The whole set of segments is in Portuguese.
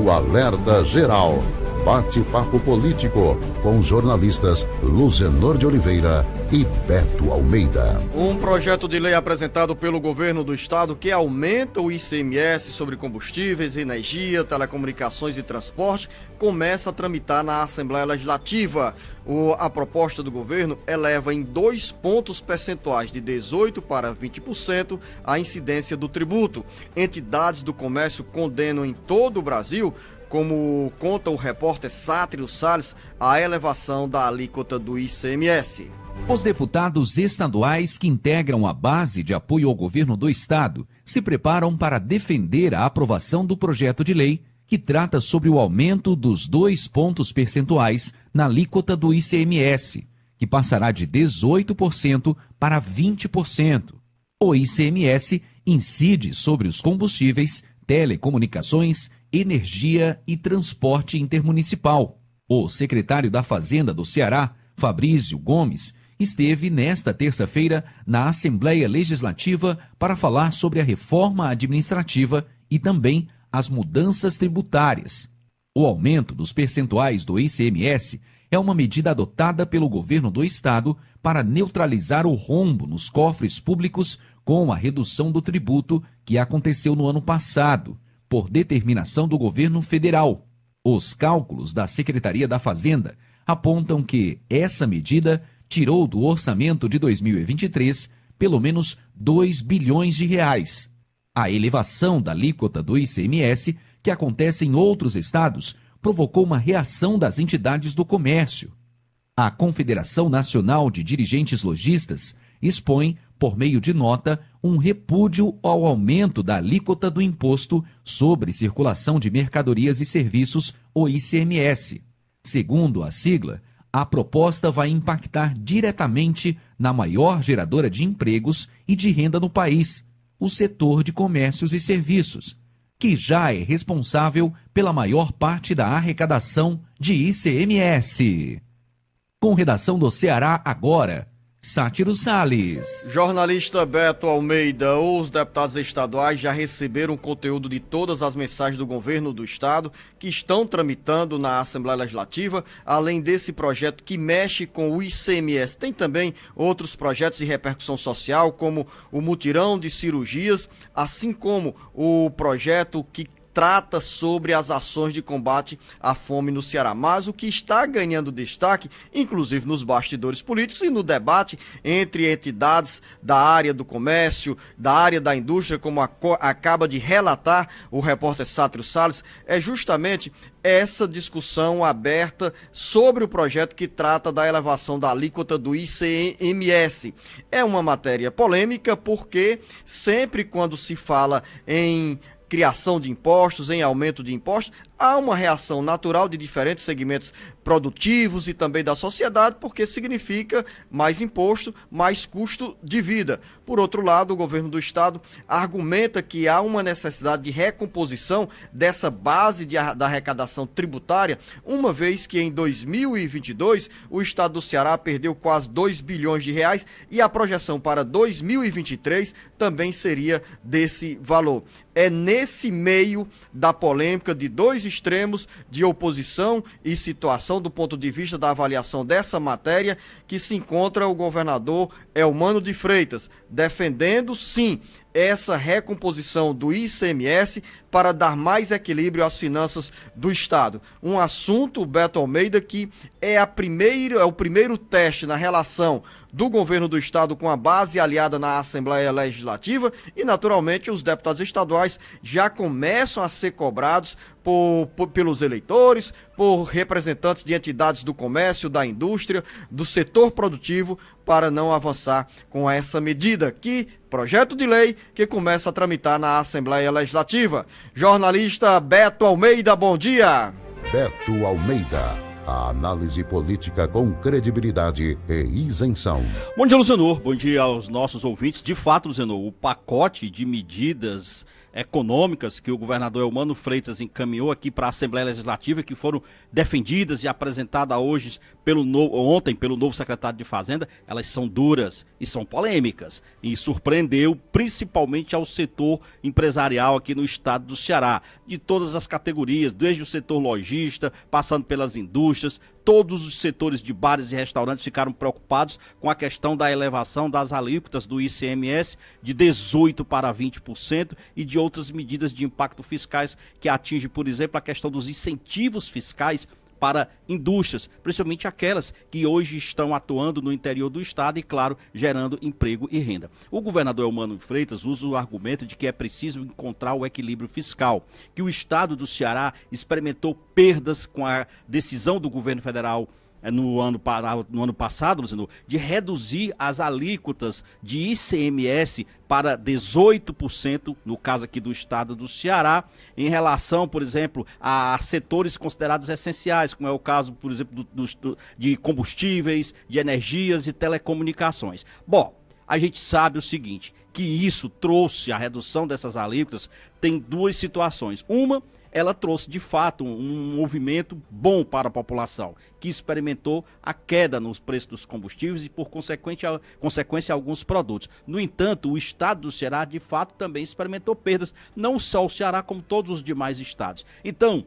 o Alerta Geral. Bate-papo político com os jornalistas Luzenor de Oliveira e Beto Almeida. Um projeto de lei apresentado pelo governo do estado que aumenta o ICMS sobre combustíveis, energia, telecomunicações e transporte começa a tramitar na Assembleia Legislativa. A proposta do governo eleva em 2 pontos percentuais, de 18% para 20%, a incidência do tributo. Entidades do comércio condenam em todo o Brasil, como conta o repórter Sátiro Salles, a elevação da alíquota do ICMS. Os deputados estaduais que integram a base de apoio ao governo do estado se preparam para defender a aprovação do projeto de lei que trata sobre o aumento dos 2 pontos percentuais na alíquota do ICMS, que passará de 18% para 20%. O ICMS incide sobre os combustíveis, telecomunicações, energia e transporte intermunicipal. O secretário da Fazenda do Ceará, Fabrício Gomes, esteve nesta terça-feira na Assembleia Legislativa para falar sobre a reforma administrativa e também as mudanças tributárias. O aumento dos percentuais do ICMS é uma medida adotada pelo governo do estado para neutralizar o rombo nos cofres públicos com a redução do tributo que aconteceu no ano passado, por determinação do governo federal. Os cálculos da Secretaria da Fazenda apontam que essa medida tirou do orçamento de 2023 pelo menos 2 bilhões de reais. A elevação da alíquota do ICMS, que acontece em outros estados, provocou uma reação das entidades do comércio. A Confederação Nacional de Dirigentes Lojistas expõe, por meio de nota, um repúdio ao aumento da alíquota do Imposto sobre Circulação de Mercadorias e Serviços, o ICMS. Segundo a sigla, a proposta vai impactar diretamente na maior geradora de empregos e de renda no país, o setor de comércios e serviços, que já é responsável pela maior parte da arrecadação de ICMS. Com redação do Ceará Agora, Sátiro Salles. Jornalista Beto Almeida, os deputados estaduais já receberam o conteúdo de todas as mensagens do governo do estado que estão tramitando na Assembleia Legislativa, além desse projeto que mexe com o ICMS. Tem também outros projetos de repercussão social, como o mutirão de cirurgias, assim como o projeto que trata sobre as ações de combate à fome no Ceará. Mas o que está ganhando destaque, inclusive nos bastidores políticos e no debate entre entidades da área do comércio, da área da indústria, como acaba de relatar o repórter Sátiro Salles, é justamente essa discussão aberta sobre o projeto que trata da elevação da alíquota do ICMS. É uma matéria polêmica porque sempre quando se fala em criação de impostos, em aumento de impostos, há uma reação natural de diferentes segmentos produtivos e também da sociedade, porque significa mais imposto, mais custo de vida. Por outro lado, o governo do estado argumenta que há uma necessidade de recomposição dessa base da arrecadação tributária, uma vez que em 2022 o estado do Ceará perdeu quase 2 bilhões de reais e a projeção para 2023 também seria desse valor. É nesse meio da polêmica de dois extremos de oposição e situação do ponto de vista da avaliação dessa matéria que se encontra o governador Eumano de Freitas, defendendo sim essa recomposição do ICMS para dar mais equilíbrio às finanças do estado. Um assunto, Beto Almeida, que é o primeiro teste na relação do governo do estado com a base aliada na Assembleia Legislativa e, naturalmente, os deputados estaduais já começam a ser cobrados pelos eleitores, por representantes de entidades do comércio, da indústria, do setor produtivo, para não avançar com essa medida, projeto de lei que começa a tramitar na Assembleia Legislativa. Jornalista Beto Almeida, bom dia. Beto Almeida, A análise política com credibilidade e isenção. Bom dia, Luciano. Bom dia aos nossos ouvintes. De fato, Luciano, o pacote de medidas econômicas que o governador Eumano Freitas encaminhou aqui para a Assembleia Legislativa, que foram defendidas e apresentadas ontem pelo novo secretário de Fazenda, elas são duras e são polêmicas. E surpreendeu principalmente ao setor empresarial aqui no estado do Ceará, de todas as categorias, desde o setor lojista, passando pelas indústrias. Todos os setores de bares e restaurantes ficaram preocupados com a questão da elevação das alíquotas do ICMS de 18% para 20% e de outras medidas de impacto fiscais que atingem, por exemplo, a questão dos incentivos fiscais para indústrias, principalmente aquelas que hoje estão atuando no interior do estado e, claro, gerando emprego e renda. O governador Eumano Freitas usa o argumento de que é preciso encontrar o equilíbrio fiscal, que o estado do Ceará experimentou perdas com a decisão do governo federal no ano passado, Luciano, de reduzir as alíquotas de ICMS para 18%, no caso aqui do estado do Ceará, em relação, por exemplo, a setores considerados essenciais, como é o caso, por exemplo, de combustíveis, de energias e telecomunicações. Bom, a gente sabe o seguinte, que isso trouxe a redução dessas alíquotas, tem duas situações. Uma, ela trouxe de fato um movimento bom para a população, que experimentou a queda nos preços dos combustíveis e por consequência alguns produtos. No entanto, o estado do Ceará de fato também experimentou perdas, não só o Ceará como todos os demais estados. Então,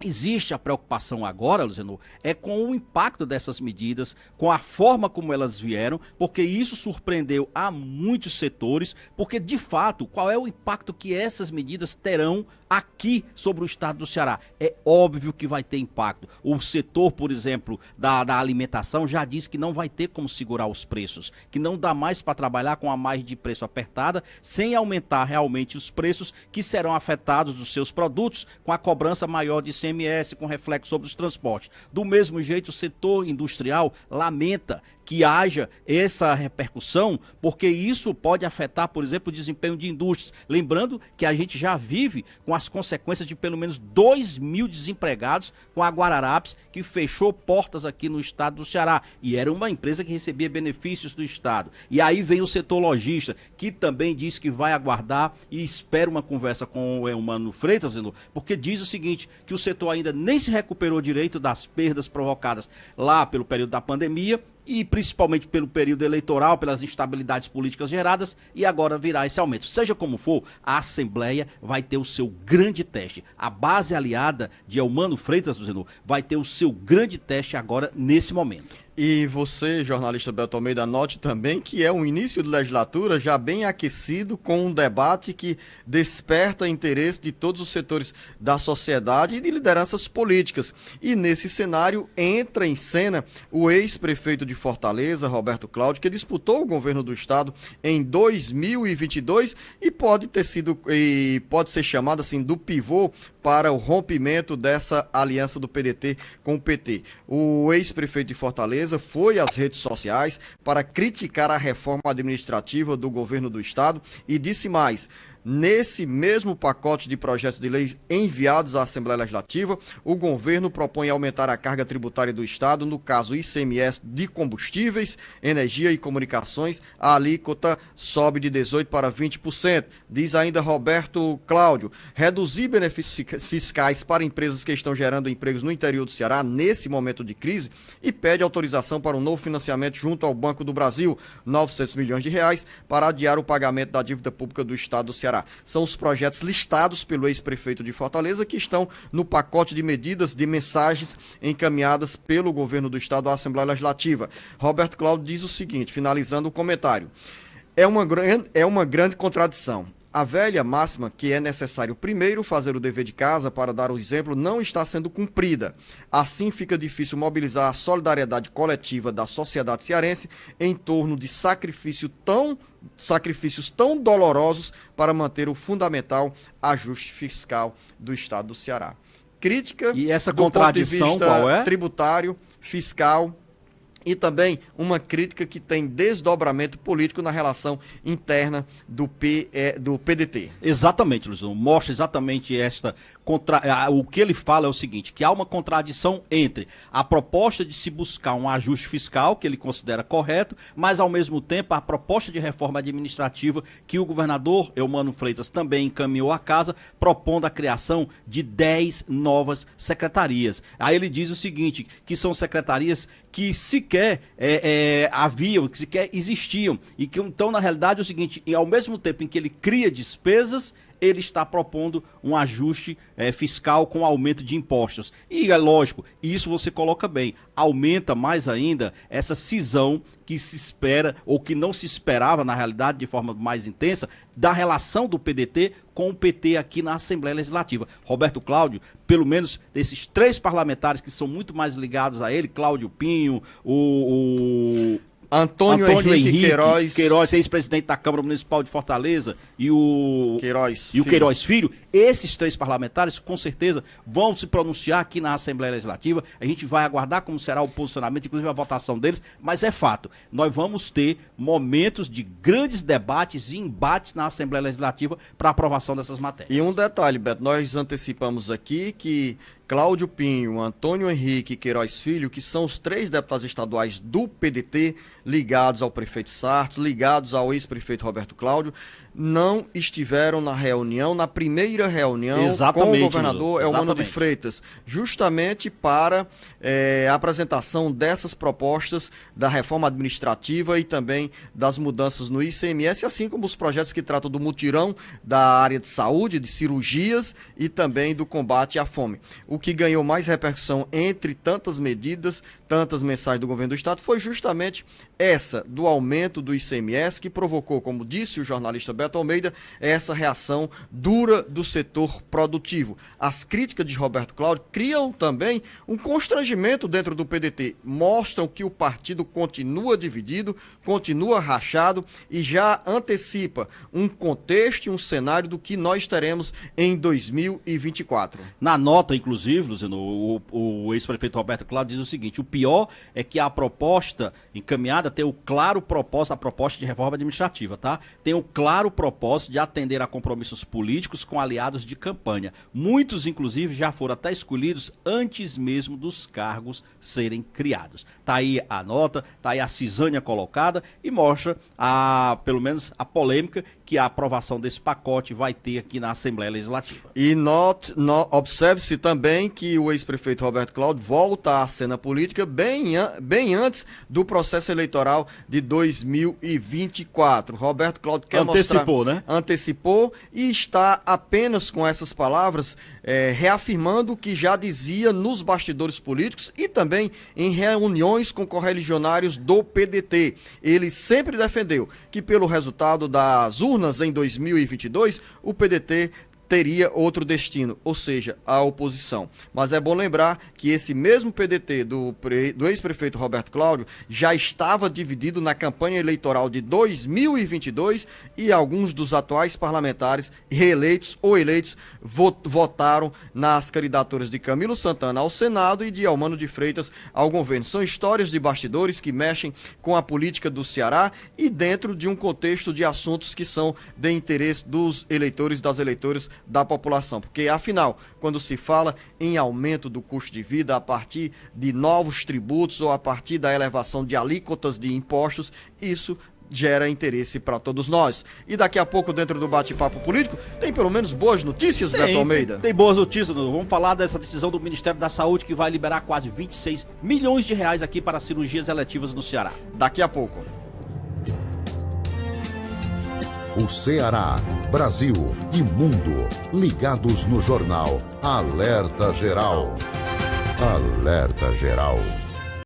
existe a preocupação agora, Luciano, é com o impacto dessas medidas, com a forma como elas vieram, porque isso surpreendeu a muitos setores, porque de fato, qual é o impacto que essas medidas terão aqui sobre o estado do Ceará? É óbvio que vai ter impacto. O setor, por exemplo, da alimentação já disse que não vai ter como segurar os preços, que não dá mais para trabalhar com a margem de preço apertada, sem aumentar realmente os preços que serão afetados dos seus produtos, com a cobrança maior de ICMS, com reflexo sobre os transportes. Do mesmo jeito, o setor industrial lamenta que haja essa repercussão, porque isso pode afetar, por exemplo, o desempenho de indústrias. Lembrando que a gente já vive com as consequências de pelo menos 2.000 desempregados com a Guararapes, que fechou portas aqui no estado do Ceará. E era uma empresa que recebia benefícios do estado. E aí vem o setor lojista, que também diz que vai aguardar e espera uma conversa com o Eumano Freitas, porque diz o seguinte, que o setor ainda nem se recuperou direito das perdas provocadas lá pelo período da pandemia, e principalmente pelo período eleitoral, pelas instabilidades políticas geradas, e agora virá esse aumento. Seja como for, a Assembleia vai ter o seu grande teste. A base aliada de Eumano Freitas, vai ter o seu grande teste agora, nesse momento. E você, jornalista Beto Almeida, note também que é um início de legislatura já bem aquecido, com um debate que desperta interesse de todos os setores da sociedade e de lideranças políticas. E nesse cenário entra em cena o ex-prefeito de Fortaleza, Roberto Cláudio, que disputou o governo do estado em 2022 e pode ser chamado assim do pivô para o rompimento dessa aliança do PDT com o PT. O ex-prefeito de Fortaleza foi às redes sociais para criticar a reforma administrativa do governo do estado e disse mais: nesse mesmo pacote de projetos de lei enviados à Assembleia Legislativa, o governo propõe aumentar a carga tributária do estado, no caso ICMS de combustíveis, energia e comunicações, a alíquota sobe de 18% para 20%. Diz ainda Roberto Cláudio, reduzir benefícios fiscais para empresas que estão gerando empregos no interior do Ceará nesse momento de crise e pede autorização para um novo financiamento junto ao Banco do Brasil, 900 milhões de reais, para adiar o pagamento da dívida pública do estado do Ceará. São os projetos listados pelo ex-prefeito de Fortaleza que estão no pacote de medidas de mensagens encaminhadas pelo governo do estado à Assembleia Legislativa. Roberto Cláudio diz o seguinte, finalizando o comentário: é uma grande contradição. A velha máxima que é necessário primeiro fazer o dever de casa para dar o exemplo não está sendo cumprida. Assim fica difícil mobilizar a solidariedade coletiva da sociedade cearense em torno de sacrifícios tão dolorosos para manter o fundamental ajuste fiscal do estado do Ceará. Crítica e essa do contradição ponto de vista qual é? Tributário, fiscal e também uma crítica que tem desdobramento político na relação interna do PDT. Exatamente, Luizão. Mostra exatamente o que ele fala é o seguinte, que há uma contradição entre a proposta de se buscar um ajuste fiscal, que ele considera correto, mas ao mesmo tempo a proposta de reforma administrativa que o governador Eumano Freitas também encaminhou à casa, propondo a criação de 10 novas secretarias. Aí ele diz o seguinte, que são secretarias que sequer haviam, que sequer existiam, e que então na realidade é o seguinte, e ao mesmo tempo em que ele cria despesas, ele está propondo um ajuste fiscal com aumento de impostos. E é lógico, isso você coloca bem, aumenta mais ainda essa cisão que se espera, ou que não se esperava na realidade de forma mais intensa, da relação do PDT com o PT aqui na Assembleia Legislativa. Roberto Cláudio, pelo menos desses 3 parlamentares que são muito mais ligados a ele, Cláudio Pinho, o Antônio Henrique Queiroz, ex-presidente da Câmara Municipal de Fortaleza, e o Queiroz Filho, esses 3 parlamentares com certeza vão se pronunciar aqui na Assembleia Legislativa. A gente vai aguardar como será o posicionamento, inclusive a votação deles, mas é fato, nós vamos ter momentos de grandes debates e embates na Assembleia Legislativa para aprovação dessas matérias. E um detalhe, Beto, nós antecipamos aqui que Cláudio Pinho, Antônio Henrique Queiroz Filho, que são os 3 deputados estaduais do PDT, ligados ao prefeito Sartes, ligados ao ex-prefeito Roberto Cláudio, não estiveram na reunião, na primeira reunião com o governador Eumano de Freitas, justamente para a apresentação dessas propostas da reforma administrativa e também das mudanças no ICMS, assim como os projetos que tratam do mutirão da área de saúde, de cirurgias e também do combate à fome. O que ganhou mais repercussão entre tantas medidas, tantas mensagens do governo do estado, foi justamente essa do aumento do ICMS, que provocou, como disse o jornalista Beto Almeida, essa reação dura do setor produtivo. As críticas de Roberto Cláudio criam também um constrangimento dentro do PDT, mostram que o partido continua dividido, continua rachado e já antecipa um contexto e um cenário do que nós teremos em 2024. Na nota, inclusive, Luciano, o ex-prefeito Roberto Cláudio diz o seguinte, o pior é que a proposta encaminhada tem o claro propósito, a proposta de reforma administrativa, tá? Tem o claro propósito de atender a compromissos políticos com aliados de campanha. Muitos, inclusive, já foram até escolhidos antes mesmo dos cargos serem criados. Tá aí a nota, tá aí a cisânia colocada e mostra, pelo menos, a polêmica que a aprovação desse pacote vai ter aqui na Assembleia Legislativa. E observe-se também que o ex-prefeito Roberto Cláudio volta à cena política bem antes do processo eleitoral de 2024. Roberto Cláudio quer antecipou, mostrar, né? Antecipou e está apenas com essas palavras reafirmando o que já dizia nos bastidores políticos e também em reuniões com correligionários do PDT. Ele sempre defendeu que pelo resultado das urnas em 2022, o PDT teria outro destino, ou seja, a oposição. Mas é bom lembrar que esse mesmo PDT do ex-prefeito Roberto Cláudio já estava dividido na campanha eleitoral de 2022 e alguns dos atuais parlamentares reeleitos ou eleitos votaram nas candidaturas de Camilo Santana ao Senado e de Eumano de Freitas ao governo. São histórias de bastidores que mexem com a política do Ceará e dentro de um contexto de assuntos que são de interesse dos eleitores, das eleitoras da população, porque afinal, quando se fala em aumento do custo de vida a partir de novos tributos ou a partir da elevação de alíquotas de impostos, isso gera interesse para todos nós. E daqui a pouco, dentro do bate-papo político, tem pelo menos boas notícias, Beto Almeida? Tem boas notícias, vamos falar dessa decisão do Ministério da Saúde que vai liberar quase 26 milhões de reais aqui para cirurgias eletivas no Ceará. Daqui a pouco. O Ceará, Brasil e mundo ligados no jornal Alerta Geral. Alerta Geral.